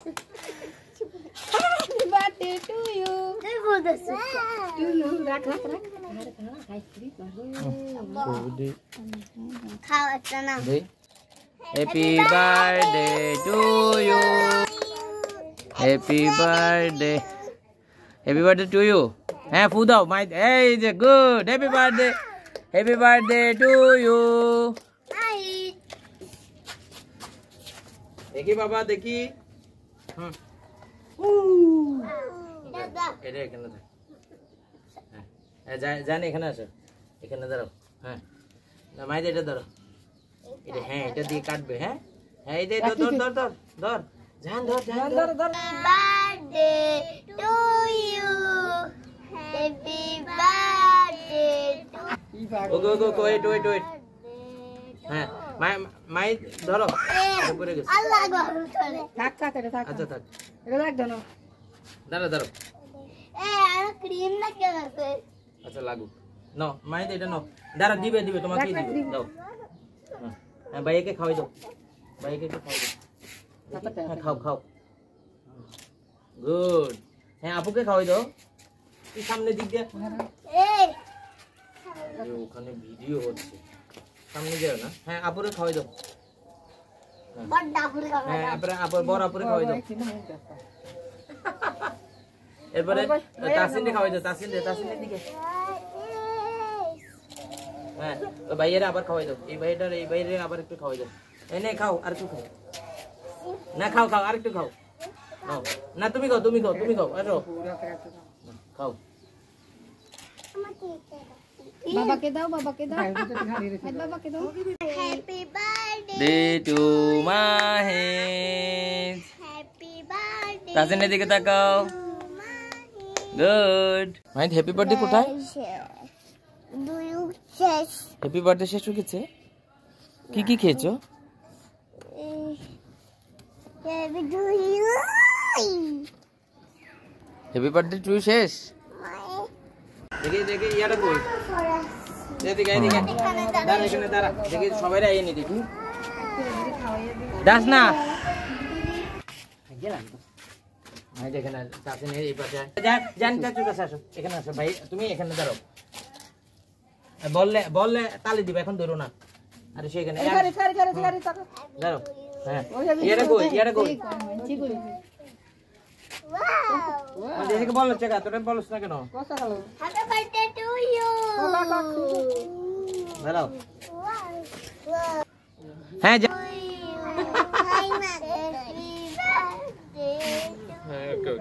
Happy birthday to you. To you. Rak. Happy birthday to you. Happy birthday. Happy birthday to you. Hey, food out. My hey, is good. Happy birthday. Happy birthday to you. देखी बाबा देखी এটা এখানে থাক হ্যাঁ জান এখানে আসো এখানে দাঁড়াও হ্যাঁ না মাইদ এটা ধরো এটা হ্যাঁ এটা দিয়ে কাটবে হ্যাঁ হ্যাঁ এই দে ধর জান ধর birthday to you happy birthday okay wait হ্যাঁ মাই ধরো উপরে গেছে আল্লাহ গো থাক এটা থাক আচ্ছা থাক এটা রাখ দাও দাঁড়াও আর ক্রিম লাগিয়ে আছে আচ্ছা লাগু নাও মাই এটা নাও দাঁড়া দিবে তোমাকে দিবে দাও হ্যাঁ ভাইকে খাওয়াই দাও ভাইকে খাওয়াই দাও হ্যাঁ খাও গুড হ্যাঁ আপুকে খাওয়াই দাও কি সামনে দিক দিয়ে ওখানে ভিডিও হচ্ছে সামনে যাও না হ্যাঁ আপুরে খাওয়াই দাও হ্যাঁ বড় আপুরে খাওয়াই দাও এরপরে তাসিনকে খাওয়াই দাও তাসিনের দিকে হ্যাঁ তো ভাইয়েরা আবার খাওয়াই দাও এই ভাইয়ের আবার একটু খাওয়াই দাও এনে খাও আর একটু খাও না খাও আর একটু খাও না তুমি খাও আসো খাও বাবাকে দাও বাবাকে দাও happy birthday day to Mahid happy birthday তাসিনের দিকে তাকাও গুড মাহিদ হ্যাপি বার্থডে কোথায় দুই শেষ হ্যাপি বার্থডে শেষ হয়ে গেছে কি খেয়েছো happy to you happy birthday to শেষ দেখি ইয়াটা কই এদিকে দাঁড়া দেখি সবাই আইয়ে নি দেখি দাস না গেলাম ভাই দেখেন তাসিন এই পাশে জান চাচুর কাছে আসো এখানে আসো ভাই তুমি এখানে দাঁড়াও বললে তালি দিবে এখন ধরো না আরে সেখানে দাঁড়াও হ্যাঁ ইয়াটা কই দেখে বলো চেকা তোরা বলছ না কেন হ্যাপি বার্থডে টু ইউ দাঁড়াও হ্যাঁ হাই মা হ্যাপি বার্থডে হ্যাঁ ওকে